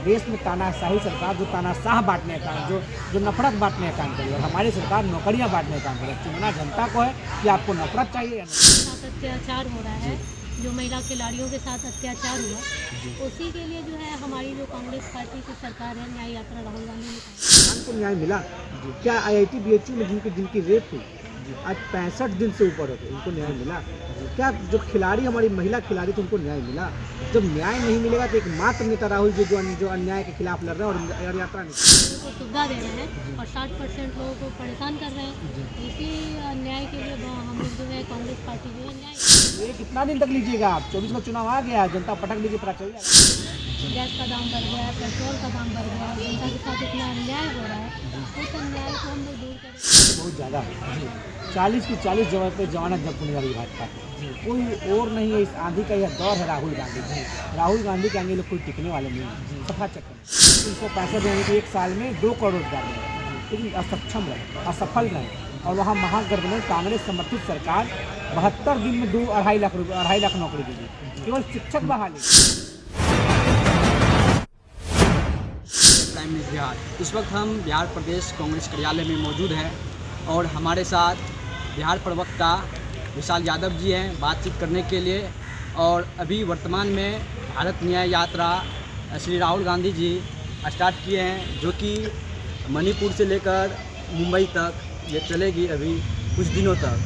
देश में तानाशाही सरकार जो तानाशाह बांटने का जो नफरत बांटने का काम करेगी, और हमारी सरकार नौकरियां बांटने का काम करेगी। चुनना जनता को है कि आपको नफरत चाहिए या नहीं। साथ अत्याचार हो रहा है, जो महिला खिलाड़ियों के साथ अत्याचार हुआ, उसी के लिए जो है हमारी जो कांग्रेस पार्टी की सरकार है, न्याय यात्रा राहुल गांधी ने किसान को न्याय मिला? क्या IIT BHU में जिनकी रेप हुई आज 65 दिन से ऊपर हो गए, उनको न्याय मिला? क्या जो खिलाड़ी हमारी महिला खिलाड़ी थी उनको न्याय मिला? जब न्याय नहीं मिलेगा तो एकमात्र नेता राहुल जी जो अन्याय के खिलाफ लड़ रहे हैं और यात्रा नहीं को सुविधा दे रहे हैं और 60% लोगों को परेशान कर रहे हैं। इसी न्याय के लिए हम लोग जो है कांग्रेस पार्टी जो है न्याय। ये कितना दिन तक लीजिएगा आप? 24 का चुनाव आ गया, जनता पटक लीजिए, पता चल जाएगा। गैस का दाम बढ़ गया है, पेट्रोल का दाम बढ़ गया है, जनता के साथ इतना अन्याय हो रहा है, उस अन्याय को हम लोग दूर करें। बहुत ज़्यादा 40 की 40 जगह पे जमानत जब्त होने वाली भाजपा की। कोई और नहीं है, इस आंधी का यह दौर है राहुल गांधी जी। राहुल गांधी के आगे लोग कोई टिकने वाले नहीं है। सफा चक्कर 365 देने के 1 साल में 2 करोड़ रोजगार मिले, लेकिन असक्षम रहे, असफल रहे। और वहाँ महागठबंधन कांग्रेस समर्थित सरकार 72 दिन में 2-2.5 लाख नौकरी दी, केवल शिक्षक बहाली। टाइम में बिहार, इस वक्त हम बिहार प्रदेश कांग्रेस कार्यालय में मौजूद हैं और हमारे साथ बिहार प्रवक्ता विशाल यादव जी हैं बातचीत करने के लिए। और अभी वर्तमान में भारत न्याय यात्रा श्री राहुल गांधी जी स्टार्ट किए हैं, जो कि मणिपुर से लेकर मुंबई तक ये चलेगी अभी कुछ दिनों तक।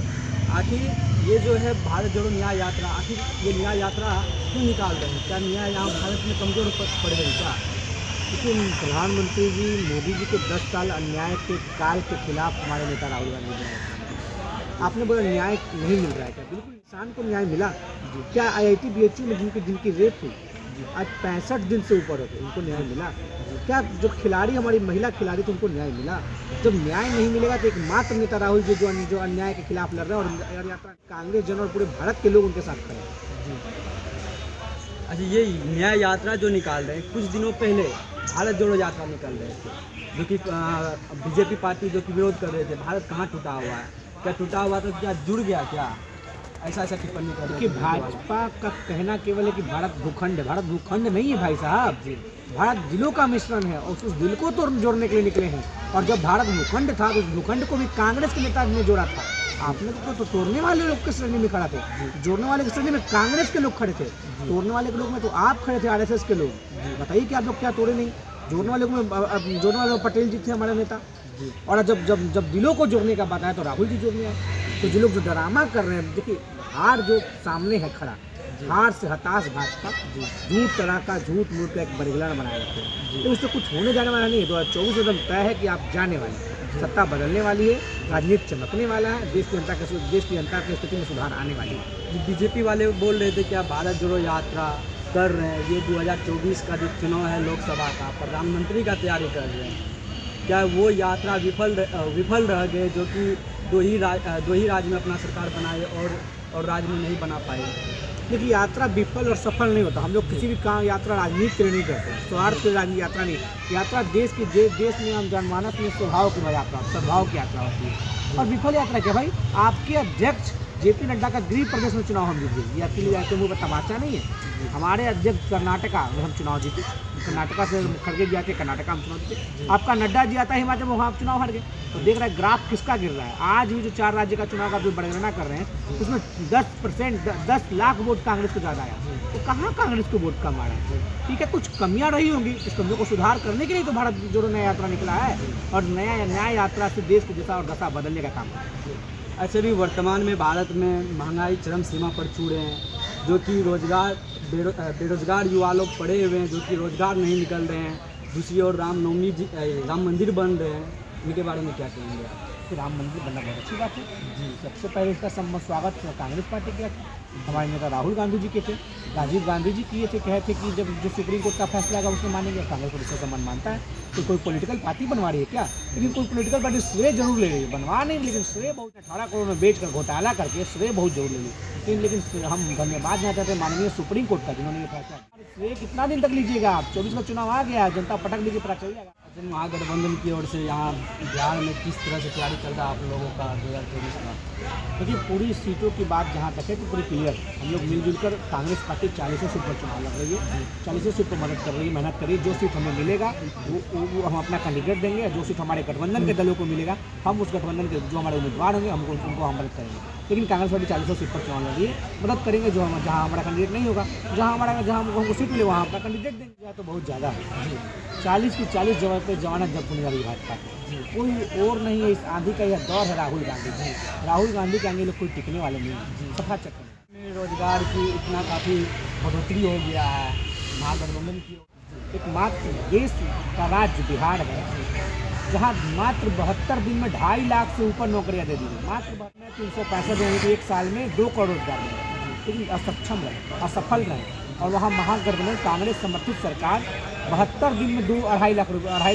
आखिर ये जो है भारत जोड़ो न्याय यात्रा, आखिर ये न्याय यात्रा क्यों निकाल रहे हैं? क्या न्याय यहाँ भारत में कमज़ोर पड़ गई क्या? लेकिन प्रधानमंत्री जी मोदी जी के 10 साल अन्याय के काल के खिलाफ हमारे नेता राहुल गांधी जी, आपने बोला न्याय नहीं मिल रहा है क्या? बिल्कुल, इंसान को न्याय मिला। क्या IIT BHU में जिनकी रेप हुई आज 65 दिन से ऊपर हो गए, उनको न्याय मिला? क्या जो खिलाड़ी हमारी महिला खिलाड़ी थी उनको न्याय मिला? जब न्याय नहीं मिलेगा तो एकमात्र नेता राहुल जी जो अन्याय के खिलाफ लड़ रहे हैं और यात्रा कांग्रेस जन और पूरे भारत के लोग उनके साथ खड़े हैं। अच्छा, ये न्याय यात्रा जो निकाल रहे हैं, कुछ दिनों पहले भारत जोड़ो यात्रा निकल रहे थे, जो कि BJP पार्टी जो कि विरोध कर रहे थे। भारत कहाँ टूटा हुआ है? क्या टूटा हुआ तो क्या जुड़ गया क्या? ऐसा टिप्पणी कर रहे कि थे। भाजपा का कहना केवल है कि भारत भूखंड है। भारत भूखंड नहीं है भाई साहब, भारत दिलों का मिश्रण है और उस दिल को तो जोड़ने के लिए निकले हैं। और जब भारत भूखंड था तो उस भूखंड को भी कांग्रेस के नेता ने जोड़ा था। आपने तो तोड़ने वाले लोग की श्रेणी में खड़ा थे, जोड़ने वाले की श्रेणी में कांग्रेस के लोग खड़े थे। तोड़ने वाले के लोग में तो आप खड़े थे, RSS के लोग। बताइए कि आप लोग क्या तोड़े नहीं? जोड़ने वाले में पटेल जी थे हमारे नेता। और जब दिलों को जोड़ने का बात आया तो राहुल जी जोड़ने आए। तो जो लोग जो ड्रामा कर रहे हैं, देखिए हार जो सामने है खड़ा, हार से हताश भाजपा झूठ तरह का झूठ मूठ का एक बरगलाना बनाए रखते हैं। तो उससे कुछ होने जाने वाला नहीं है। 2024 एकदम तय है कि आप जाने वाले हैं, सत्ता बदलने वाली है, राजनीति चमकने वाला है, देश की जनता की स्थिति में सुधार आने वाली है। BJP वाले बोल रहे थे क्या भारत जोड़ो यात्रा कर रहे हैं, ये 2024 का जो चुनाव है लोकसभा का, प्रधानमंत्री का तैयारी कर रहे हैं, क्या वो यात्रा विफल रह गए, जो कि दो ही राज्य में अपना सरकार बनाए और राज्य में नहीं बना पाए? देखिए, यात्रा विफल और सफल नहीं होता। हम लोग किसी भी काम यात्रा राजनीति के लिए नहीं करते, स्वार्थ के राजनीति यात्रा नहीं। यात्रा देश में हम जनमानस में स्वभाव की यात्रा, सद्भाव की यात्रा होती है। और विफल यात्रा क्या भाई? आपके अध्यक्ष JP नड्डा का गृह प्रदेश में चुनाव हम जीते, ये अकेले आपके मुँह पर तमाचा नहीं है। हमारे अध्यक्ष कर्नाटका में हम चुनाव जीते, कर्नाटका से खड़गे भी आते, कर्नाटका में चुनाव जीते। आपका नड्डा जी आता है हिमाचल में, वहाँ आप चुनाव हार गए। तो देख रहे हैं ग्राफ किसका गिर रहा है। आज भी जो 4 राज्य का चुनाव का जो बड़गणना कर रहे हैं, उसमें 10 लाख वोट कांग्रेस को ज़्यादा आया। तो कहाँ कांग्रेस को वोट कम आ रहा है? ठीक है, कुछ कमियाँ रही होंगी, इस कमियों को सुधार करने के लिए तो भारत जोड़ो न्याय यात्रा निकला है। और न्याय यात्रा से देश की दिशा और दशा बदलने का काम है। ऐसे भी वर्तमान में भारत में महंगाई चरम सीमा पर छूए हैं, जो कि बेरोजगार युवा लोग पड़े हुए हैं, जो कि रोजगार नहीं निकल रहे हैं। दूसरी ओर राम मंदिर बन रहे हैं, इनके बारे में क्या कहेंगे आप? राम मंदिर बनना बहुत अच्छी बात है जी। सबसे पहले इसका स्वागत कांग्रेस पार्टी किया था, हमारे नेता राहुल गांधी जी के थे, राजीव गांधी जी किए थे। कहे थे कि जब जो सुप्रीम कोर्ट का फैसला आएगा उसमें मानेंगे। कांग्रेस को इसका संबंध मानता है। तो कोई पॉलिटिकल पार्टी बनवा रही है क्या? लेकिन कोई पॉलिटिकल पार्टी श्रेय जरूर ले रही है, बनवा नहीं, लेकिन श्रेय बहुत 18 करोड़ में बेच कर घोटाला करके श्रेय बहुत जरूर ले ली। लेकिन हम धन्यवाद देना चाहते हैं माननीय सुप्रीम कोर्ट का, जिन्होंने ये फैसला। श्रेय कितना दिन तक लीजिएगा आप? 24 का चुनाव आ गया, जनता पटक लीजिए, पता चल जाएगा। महागठबंधन की ओर से यहाँ बिहार में किस तरह से तैयारी चल रहा है आप लोगों का 2024 का? देखिए पूरी सीटों की बात जहाँ तक है तो पूरी क्लियर। हम लोग मिलजुल कर कांग्रेस पार्टी 40 सीट पर चुनाव लड़ रही है, 40 सीट पर मदद कर रही है, मेहनत करिए। जो सीट हमें मिलेगा वो हम अपना कैंडिडेट देंगे। जो सीट हमारे गठबंधन के दलों को मिलेगा हम उस गठबंधन के जो हमारे उम्मीदवार होंगे हम उनको हम मदद करेंगे। लेकिन कांग्रेस पार्टी 40 सीट पर चुनाव लड़ रही है, मदद करेंगे। जो हम जहाँ हमारा कैंडिडेट नहीं होगा, जहाँ हमको सीट मिले वहाँ अपना कैंडिडेट देंगे। या तो बहुत ज़्यादा है 40 की 40 जगह पर जमानत जब्त होने वाली भाजपा की। कोई और नहीं है, इस आंधी का यह दौर है राहुल गांधी जी। राहुल गांधी के आगे लोग कोई टिकने वाले नहीं है, सफा चक्कर में रोजगार की इतना काफ़ी बढ़ोतरी हो गया है महागठबंधन की। एकमात्र देश का राज्य बिहार है जहाँ मात्र 72 दिन में 2.5 लाख से ऊपर नौकरियाँ दे दी गई। मात्र 365 दिन की एक साल में 2 करोड़ रोजगार मिले, लेकिन असक्षम रहे, असफल रहे। और वहाँ महागठबंधन कांग्रेस समर्थित सरकार 72 दिन में 2.5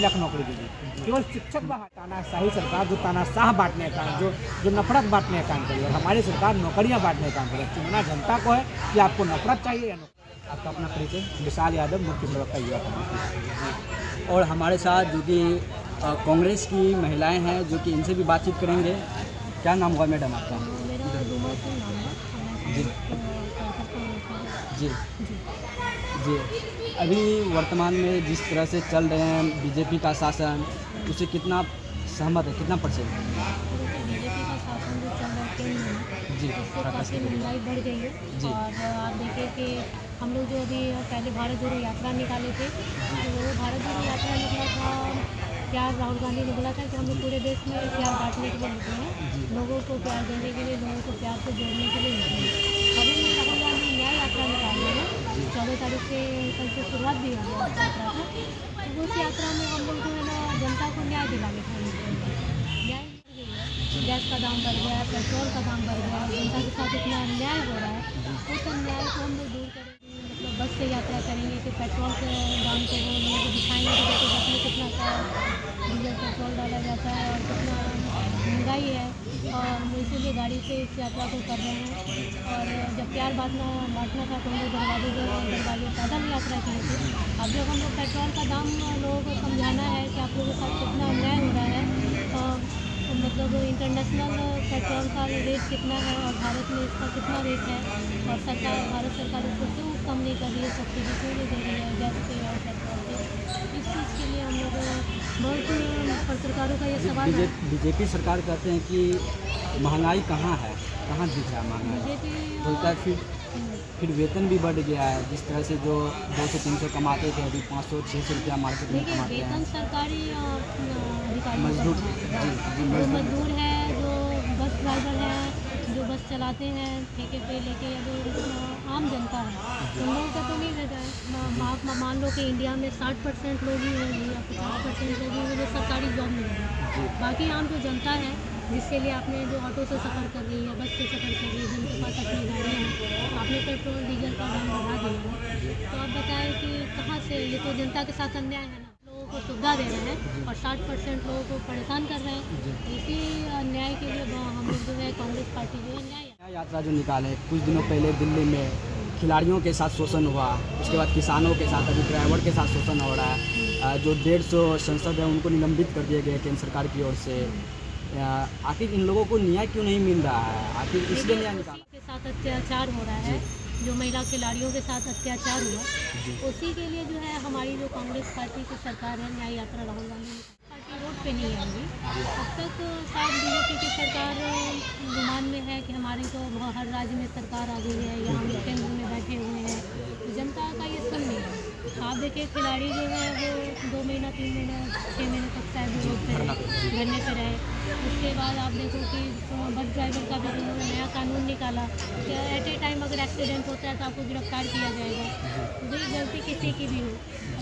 लाख नौकरी दी गई। केवल शिक्षक तानाशाही सरकार जो तानाशाह बांटने का काम, जो नफरत बांटने का काम करी, और हमारी सरकार नौकरियाँ बांटने का काम करे। चुनना जनता को है कि आपको नफरत चाहिए या नौकरी। आपका अपना परिचय? विशाल यादव, मुख्य प्रवक्ता युवा कांग्रेस। और हमारे साथ जो कि कांग्रेस की महिलाएं हैं जो कि इनसे भी बातचीत करेंगे। क्या नाम हुआ मैडम आपका? मेरा रूमा सिंह नाम है। जी जी जी। अभी वर्तमान में जिस तरह से चल रहे हैं बीजेपी का शासन, उससे कितना सहमत है, कितना परसेंट? बीजेपी का शासन जो चल रहा है केंद्र में, जी इससे काफ़ी महंगाई बढ़ गई है। जी। और आप देखिए कि हम लोग जो अभी पहले भारत जोड़ो यात्रा निकाले थे, तो वो भारत जोड़ो यात्रा निकला था, प्यार राहुल गांधी ने बोला था कि हम लोग पूरे देश में प्यार बांटने के लिए निकले हैं, लोगों को प्यार देने के लिए, लोगों को प्यार से जोड़ने के लिए निकले हैं। अभी राहुल गांधी न्याय यात्रा निकाल रहे हैं, 14 तारीख से कल से शुरुआत भी हो गई यात्रा का। तो उस यात्रा में हम लोग जो है ना जनता को न्याय दिलाने का न्याय मिल गई है। गैस का दाम बढ़ गया है, पेट्रोल का दाम बढ़ गया है, जनता के साथ इतना अन्याय हो रहा है। उस अन्याय को हम लोग दूर करेंगे, मतलब बस से यात्रा करेंगे कि पेट्रोल के दाम को वो लोगों को दिखाएंगे कि देखो बस में कितना का डीजल पेट्रोल डाला जाता है और कितना महंगाई है। और हम इसीलिए गाड़ी से इस यात्रा को कर रहे हैं। और जब प्यार बांटना था तो हम लोग दरवाजे पैदल यात्रा किए थे। अब जब हम लोग पेट्रोल का दाम लोगों को समझाना है कि आप लोगों के साथ कितना अन्याय हो रहा है, मतलब इंटरनेशनल पेट्रोल का रेट कितना है और भारत में इसका कितना रेट है, और भारत सरकार इसको क्यों कम नहीं कर रही है, सब्सिडी क्यों नहीं दे रही है गैस पे और पेट्रोल पे। इस चीज़ के लिए हम लोग बहुत पत्रकारों का ये सवाल है। बीजेपी सरकार कहते हैं कि महंगाई कहाँ है, कहाँ दिख रहा है महंगाई? बीजेपी बोलता है फिर वेतन भी बढ़ गया है। जिस तरह से जो 200 से 300 कमाते थे अभी 500-600 रुपया मार्केट में देखिए कमाते वेतन हैं। सरकारी अधिकारी मजदूर जो मजदूर है, जो बस ड्राइवर है, जो बस चलाते हैं ठेके पे लेके, या जो आम जनता है उन लोगों का तो नहीं रहता है। मान लो कि इंडिया में 60% लोग ही होंगे या 50% लोग ही होंगे जो सरकारी जॉब में होंगे। बाकी आम जो जनता है, जिसके लिए आपने जो ऑटो से सफ़र कर रही है, बस से सफ़र कर रही है, जिनके पास अपनी गाड़ियाँ हैं, आपने पेट्रोल डीजल का दाम बढ़ा दिया है। तो आप बताएं कि कहाँ से, ये तो जनता के साथ अन्याय है ना। लोगों को सुविधा दे रहे हैं और 60% लोगों को परेशान कर रहे हैं। तो इसी अन्याय के लिए हम लोग जो है कांग्रेस पार्टी जो है न्याय यात्रा जो निकाले कुछ दिनों पहले दिल्ली में, खिलाड़ियों के साथ शोषण हुआ, उसके बाद किसानों के साथ, अभी ड्राइवर के साथ शोषण हो रहा है। जो 150 सांसद हैं उनको निलंबित कर दिए गए केंद्र सरकार की ओर से। आखिर इन लोगों को न्याय क्यों नहीं मिल रहा है? आखिर इसलिए न्याय निकाला के साथ अत्याचार हो रहा है, जो महिला खिलाड़ियों के साथ अत्याचार हुआ, उसी के लिए जो है हमारी जो कांग्रेस पार्टी की सरकार है, न्याय यात्रा राहुल गांधी पार्टी रोड पे नहीं आएंगी। अब तक शायद बीजेपी की सरकार गुमान में है कि हमारी तो हर राज्य में सरकार आ गई है या हम केंद्र में बैठे हुए हैं, तो जनता का ये सुन नहीं है। आप देखिए खिलाड़ी जो है वो 2 महीना 3 महीना 6 महीने तक शायद रोड पे रहे, धरने पे रहे। उसके बाद आप देखो कि बस ड्राइवर का भी उन्होंने नया कानून निकाला कि एट ए टाइम अगर एक्सीडेंट होता है तो आपको गिरफ्तार किया जाएगा। तो भाई गलती किसी की भी हो,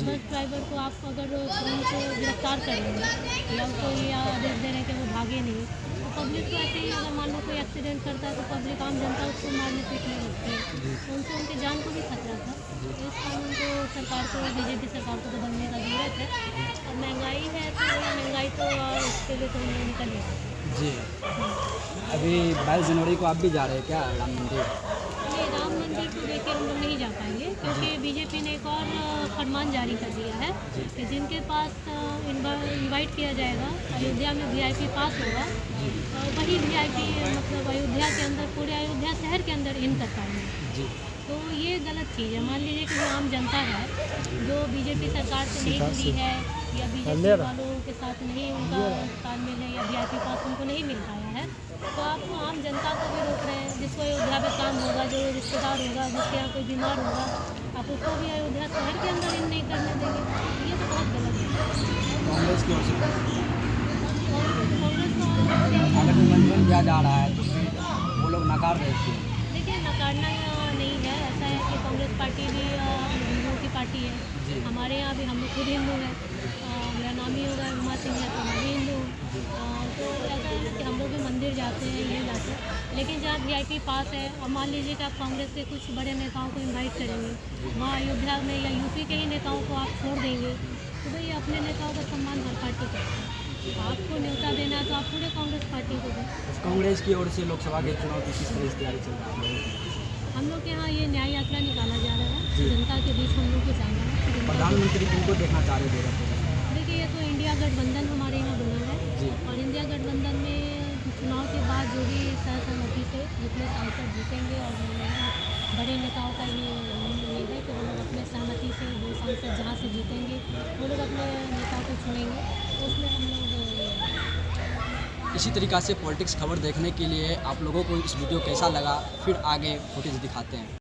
बस ड्राइवर को आप अगर उनको गिरफ्तार कर लेंगे या उसको ये आदेश दे रहे हैं कि वो भागे नहीं, तो पब्लिक तो ऐसे ही, अगर मान लो कोई एक्सीडेंट करता है तो पब्लिक आम जनता उसको मारने पीटने लगती है, तो उनसे उनकी जान को भी खतरा था। तो इस कानून को सरकार को, बीजेपी सरकार को बदलने का ज़रूरत है। और महंगाई है तो महंगाई तो इसके लिए तो हम लोग निकल नहीं। जी। अभी 22 जनवरी को आप भी जा रहे हैं क्या राम मंदिर? नहीं, राम मंदिर को लेकर हम लोग नहीं जा पाएंगे, क्योंकि बीजेपी ने एक और फरमान जारी कर दिया है कि कि जिनके पास इनवाइट किया जाएगा, अयोध्या में वीआईपी पास होगा, वही वीआईपी मतलब अयोध्या के अंदर, पूरे अयोध्या शहर के अंदर इन कर पाएंगे। जी। तो ये गलत चीज़ है। मान लीजिए कि जो आम जनता है, जो बीजेपी सरकार से नहीं जुड़ी है या बीजेपी वालों के साथ नहीं उनका तालमेल है या वीआईपी पास उनको नहीं मिल पाया है, तो आप आम जनता को भी रोक रहे हैं। जिसको अयोध्या में काम होगा, जो रिश्तेदार होगा, जिसके यहाँ कोई बीमार होगा, आप उसको भी अयोध्या शहर के अंदर इन नहीं करने देंगे। ये तो बहुत गलत है। कांग्रेस की ओर से कांग्रेस को अगर निमंत्रण दिया जा रहा है तो फिर वो लोग नकार रहे थे। देखिए, नकारना नहीं है। ऐसा है कि कांग्रेस पार्टी भी हिंदुओं की पार्टी है। हमारे यहाँ भी हम लोग खुद हिंदू हैं। मेरा नाम ही होगा उमा सिंह है, तो मैं भी हिंदू हूँ। तो ऐसा है कि हम लोग भी मंदिर जाते हैं, ये जाते हैं। लेकिन जहाँ वीआईपी पास है, और मान लीजिए कि आप कांग्रेस के कुछ बड़े नेताओं को इन्वाइट करेंगे, वहाँ अयोध्या में या यूपी के ही नेताओं को आप छोड़ देंगे, तो भाई अपने नेताओं का सम्मान हर पार्टी करता है। आपको न्योता देना है तो आप पूरे कांग्रेस पार्टी को दें। कांग्रेस की ओर से लोकसभा के चुनाव की किस तरह से तैयारी चल रही है? हम लोग के यहाँ ये न्याय यात्रा निकाला जा रहा है, जनता के बीच हम लोग को जाना है। प्रधानमंत्री किनको देखना चाह रहे थे? देखिए, ये तो इंडिया गठबंधन हमारे यहाँ बना जी। है, और इंडिया गठबंधन में चुनाव के बाद जो भी सहमति से जितने सांसद जीतेंगे, और बड़े नेताओं का ये है कि वो लोग अपने सहमति से जो सांसद जहाँ से जीतेंगे वो लोग अपने नेताओं को चुनेंगे, तो उसमें हम लोग इसी तरीक़ा से पॉलिटिक्स खबर देखने के लिए आप लोगों को इस वीडियो कैसा लगा, फिर आगे फुटेज दिखाते हैं।